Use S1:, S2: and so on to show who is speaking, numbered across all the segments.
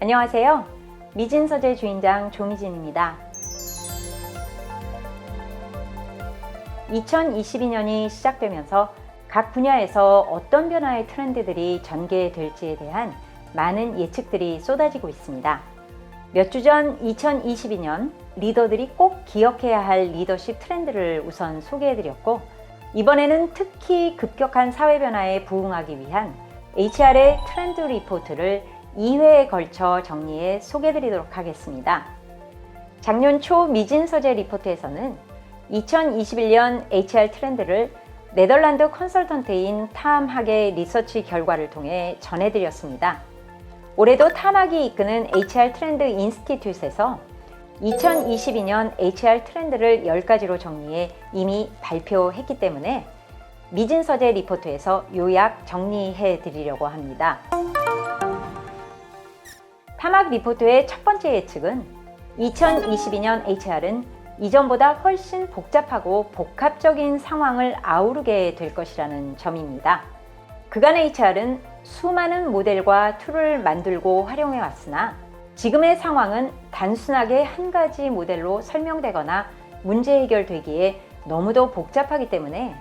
S1: 안녕하세요. 미진서재 주인장 조미진입니다. 2022년이 시작되면서 각 분야에서 어떤 변화의 트렌드들이 전개될지에 대한 많은 예측들이 쏟아지고 있습니다. 몇 주 전 2022년 리더들이 꼭 기억해야 할 리더십 트렌드를 우선 소개해드렸고, 이번에는 특히 급격한 사회 변화에 부응하기 위한 HR의 트렌드 리포트를 2회에 걸쳐 정리해 소개해드리도록 하겠습니다. 작년 초 미진서재 리포트에서는 2021년 HR 트렌드를 네덜란드 컨설턴트인 탐학의 리서치 결과를 통해 전해드렸습니다. 올해도 탐학이 이끄는 HR 트렌드 인스티튜트에서 2022년 HR 트렌드를 10가지로 정리해 이미 발표했기 때문에 미진서재 리포트에서 요약 정리해 드리려고 합니다. 탐학 리포트의 첫 번째 예측은 2022년 HR은 이전보다 훨씬 복잡하고 복합적인 상황을 아우르게 될 것이라는 점입니다. 그간 HR은 수많은 모델과 툴을 만들고 활용해 왔으나 지금의 상황은 단순하게 한 가지 모델로 설명되거나 문제 해결되기에 너무도 복잡하기 때문에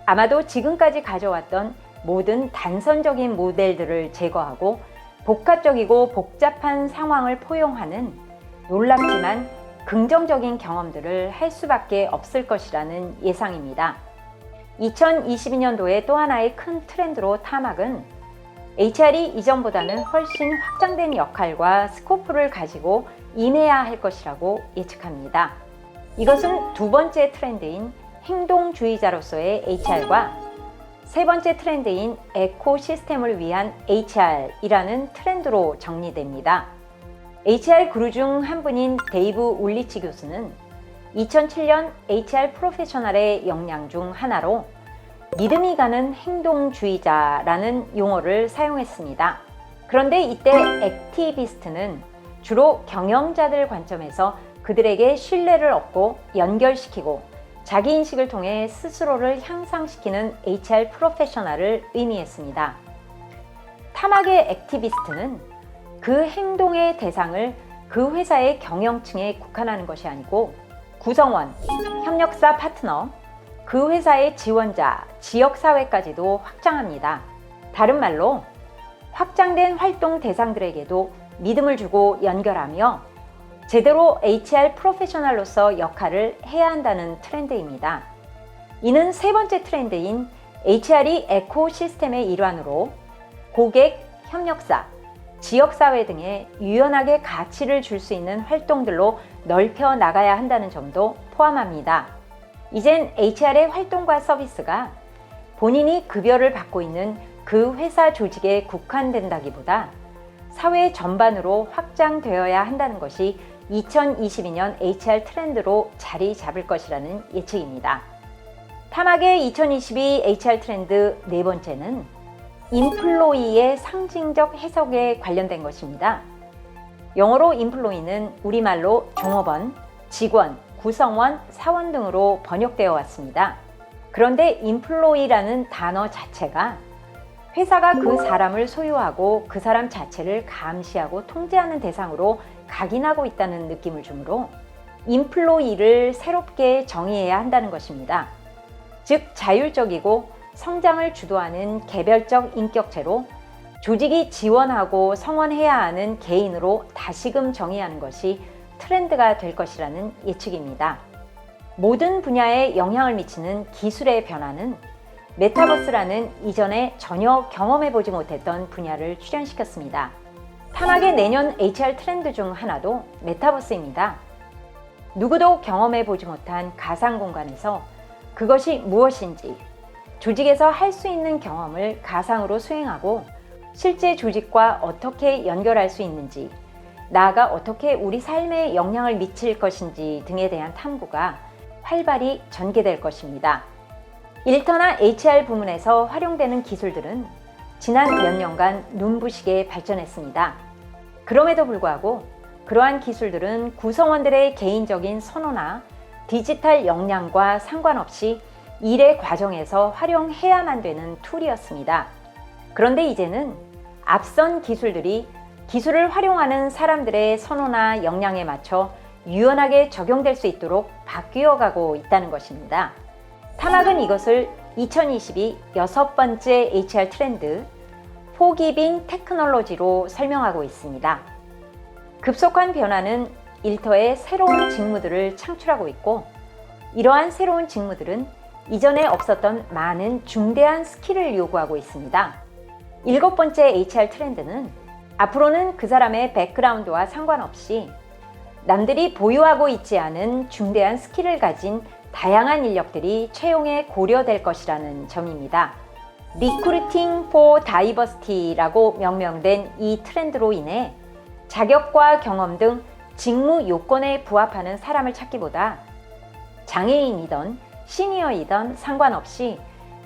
S1: 아마도 지금까지 가져왔던 모든 단선적인 모델들을 제거하고 복합적이고 복잡한 상황을 포용하는 놀랍지만 긍정적인 경험들을 할 수밖에 없을 것이라는 예상입니다. 2022년도에 또 하나의 큰 트렌드로 탐학은 HR이 이전보다는 훨씬 확장된 역할과 스코프를 가지고 임해야 할 것이라고 예측합니다. 이것은 두 번째 트렌드인 행동주의자로서의 HR과 세 번째 트렌드인 에코시스템을 위한 HR이라는 트렌드로 정리됩니다. HR 그루 중 한 분인 데이브 울리치 교수는 2007년 HR 프로페셔널의 역량 중 하나로 믿음이 가는 행동주의자라는 용어를 사용했습니다. 그런데 이때 액티비스트는 주로 경영자들 관점에서 그들에게 신뢰를 얻고 연결시키고 자기인식을 통해 스스로를 향상시키는 HR 프로페셔널을 의미했습니다. 탐학의 액티비스트는 그 행동의 대상을 그 회사의 경영층에 국한하는 것이 아니고 구성원, 협력사 파트너, 그 회사의 지원자, 지역사회까지도 확장합니다. 다른 말로 확장된 활동 대상들에게도 믿음을 주고 연결하며 제대로 HR 프로페셔널로서 역할을 해야 한다는 트렌드입니다. 이는 세 번째 트렌드인 HR이 에코시스템의 일환으로 고객, 협력사, 지역사회 등에 유연하게 가치를 줄 수 있는 활동들로 넓혀 나가야 한다는 점도 포함합니다. 이젠 HR의 활동과 서비스가 본인이 급여를 받고 있는 그 회사 조직에 국한된다기보다 사회 전반으로 확장되어야 한다는 것이 2022년 HR 트렌드로 자리 잡을 것이라는 예측입니다. 탐학의 2022 HR 트렌드 네 번째는 인플로이의 상징적 해석에 관련된 것입니다. 영어로 인플로이는 우리말로 종업원, 직원, 구성원, 사원 등으로 번역되어 왔습니다. 그런데 인플로이라는 단어 자체가 회사가 그 사람을 소유하고 그 사람 자체를 감시하고 통제하는 대상으로 각인하고 있다는 느낌을 주므로 인플로이를 새롭게 정의해야 한다는 것입니다. 즉 자율적이고 성장을 주도하는 개별적 인격체로 조직이 지원하고 성원해야 하는 개인으로 다시금 정의하는 것이 트렌드가 될 것이라는 예측입니다. 모든 분야에 영향을 미치는 기술의 변화는 메타버스라는 이전에 전혀 경험해보지 못했던 분야를 출현시켰습니다. 탐학의 내년 HR 트렌드 중 하나도 메타버스입니다. 누구도 경험해보지 못한 가상 공간에서 그것이 무엇인지, 조직에서 할 수 있는 경험을 가상으로 수행하고 실제 조직과 어떻게 연결할 수 있는지, 나아가 어떻게 우리 삶에 영향을 미칠 것인지 등에 대한 탐구가 활발히 전개될 것입니다. 일터나 HR 부문에서 활용되는 기술들은 지난 몇 년간 눈부시게 발전했습니다. 그럼에도 불구하고 그러한 기술들은 구성원들의 개인적인 선호나 디지털 역량과 상관없이 일의 과정에서 활용해야만 되는 툴이었습니다. 그런데 이제는 앞선 기술들이 기술을 활용하는 사람들의 선호나 역량에 맞춰 유연하게 적용될 수 있도록 바뀌어 가고 있다는 것입니다. 타막은 이것을 2022 여섯 번째 HR 트렌드 포기빙 테크놀로지로 설명하고 있습니다. 급속한 변화는 일터에 새로운 직무들을 창출하고 있고, 이러한 새로운 직무들은 이전에 없었던 많은 중대한 스킬을 요구하고 있습니다. 일곱 번째 HR 트렌드는 앞으로는 그 사람의 백그라운드와 상관없이 남들이 보유하고 있지 않은 중대한 스킬을 가진 다양한 인력들이 채용에 고려될 것이라는 점입니다. Recruiting for Diversity라고 명명된 이 트렌드로 인해 자격과 경험 등 직무 요건에 부합하는 사람을 찾기보다 장애인이든 시니어이든 상관없이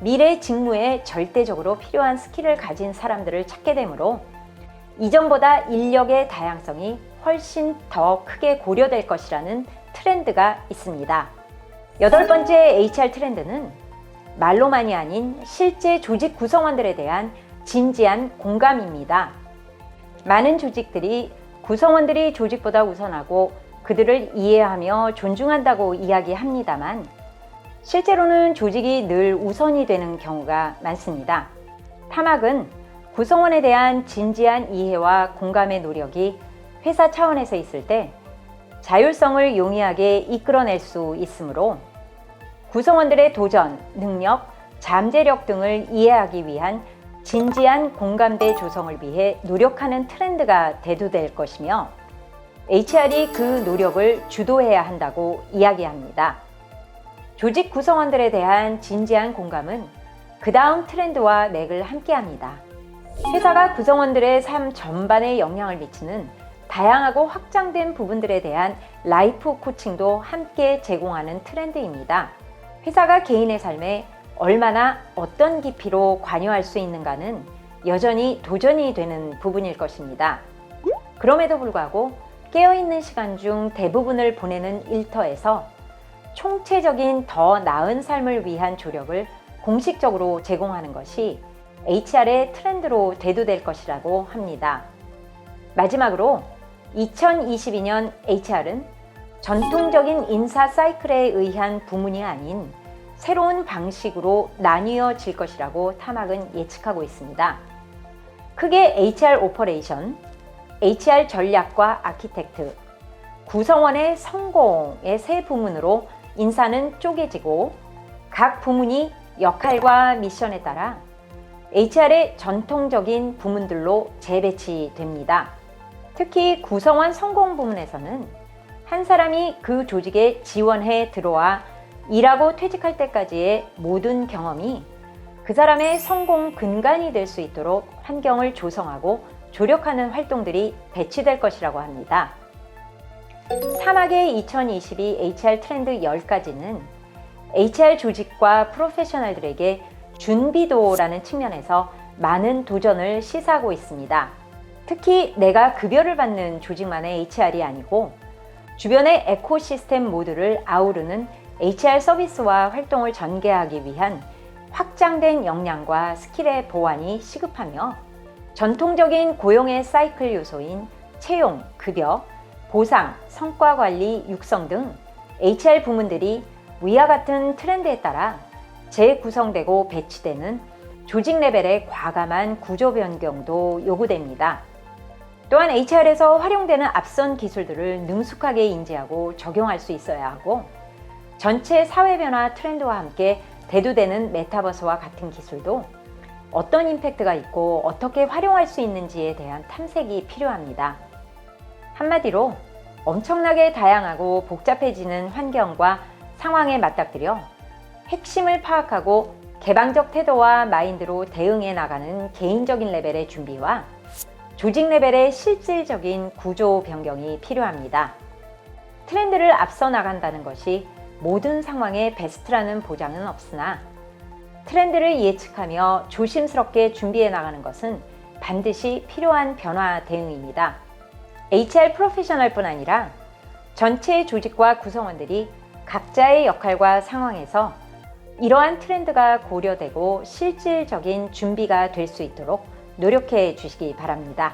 S1: 미래 직무에 절대적으로 필요한 스킬을 가진 사람들을 찾게 되므로 이전보다 인력의 다양성이 훨씬 더 크게 고려될 것이라는 트렌드가 있습니다. 여덟 번째 HR 트렌드는 말로만이 아닌 실제 조직 구성원들에 대한 진지한 공감입니다. 많은 조직들이 구성원들이 조직보다 우선하고 그들을 이해하며 존중한다고 이야기합니다만, 실제로는 조직이 늘 우선이 되는 경우가 많습니다. 타막은 구성원에 대한 진지한 이해와 공감의 노력이 회사 차원에서 있을 때 자율성을 용이하게 이끌어낼 수 있으므로 구성원들의 도전, 능력, 잠재력 등을 이해하기 위한 진지한 공감대 조성을 위해 노력하는 트렌드가 대두될 것이며, HR이 그 노력을 주도해야 한다고 이야기합니다. 조직 구성원들에 대한 진지한 공감은 그 다음 트렌드와 맥을 함께합니다. 회사가 구성원들의 삶 전반에 영향을 미치는 다양하고 확장된 부분들에 대한 라이프 코칭도 함께 제공하는 트렌드입니다. 회사가 개인의 삶에 얼마나 어떤 깊이로 관여할 수 있는가는 여전히 도전이 되는 부분일 것입니다. 그럼에도 불구하고 깨어있는 시간 중 대부분을 보내는 일터에서 총체적인 더 나은 삶을 위한 조력을 공식적으로 제공하는 것이 HR의 트렌드로 대두될 것이라고 합니다. 마지막으로 2022년 HR은 전통적인 인사 사이클에 의한 부문이 아닌 새로운 방식으로 나뉘어질 것이라고 타막은 예측하고 있습니다. 크게 HR 오퍼레이션, HR 전략과 아키텍트, 구성원의 성공의 세 부문으로 인사는 쪼개지고 각 부문이 역할과 미션에 따라 HR의 전통적인 부문들로 재배치됩니다. 특히 구성원 성공 부문에서는 한 사람이 그 조직에 지원해 들어와 일하고 퇴직할 때까지의 모든 경험이 그 사람의 성공 근간이 될 수 있도록 환경을 조성하고 조력하는 활동들이 배치될 것이라고 합니다. 타막의 2022 HR 트렌드 10가지는 HR 조직과 프로페셔널들에게 준비도라는 측면에서 많은 도전을 시사하고 있습니다. 특히 내가 급여를 받는 조직만의 HR이 아니고 주변의 에코시스템 모두를 아우르는 HR 서비스와 활동을 전개하기 위한 확장된 역량과 스킬의 보완이 시급하며, 전통적인 고용의 사이클 요소인 채용, 급여, 보상, 성과 관리, 육성 등 HR 부문들이 위와 같은 트렌드에 따라 재구성되고 배치되는 조직 레벨의 과감한 구조 변경도 요구됩니다. 또한 HR에서 활용되는 앞선 기술들을 능숙하게 인지하고 적용할 수 있어야 하고, 전체 사회 변화 트렌드와 함께 대두되는 메타버스와 같은 기술도 어떤 임팩트가 있고 어떻게 활용할 수 있는지에 대한 탐색이 필요합니다. 한마디로 엄청나게 다양하고 복잡해지는 환경과 상황에 맞닥뜨려 핵심을 파악하고 개방적 태도와 마인드로 대응해 나가는 개인적인 레벨의 준비와 조직 레벨의 실질적인 구조 변경이 필요합니다. 트렌드를 앞서 나간다는 것이 모든 상황의 베스트라는 보장은 없으나, 트렌드를 예측하며 조심스럽게 준비해 나가는 것은 반드시 필요한 변화 대응입니다. HR 프로페셔널뿐 아니라 전체 조직과 구성원들이 각자의 역할과 상황에서 이러한 트렌드가 고려되고 실질적인 준비가 될 수 있도록 노력해 주시기 바랍니다.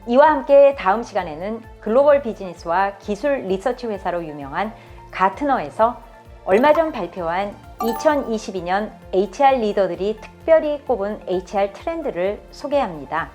S1: 이와 함께 다음 시간에는 글로벌 비즈니스와 기술 리서치 회사로 유명한 가트너에서 얼마 전 발표한 2022년 HR 리더들이 특별히 꼽은 HR 트렌드를 소개합니다.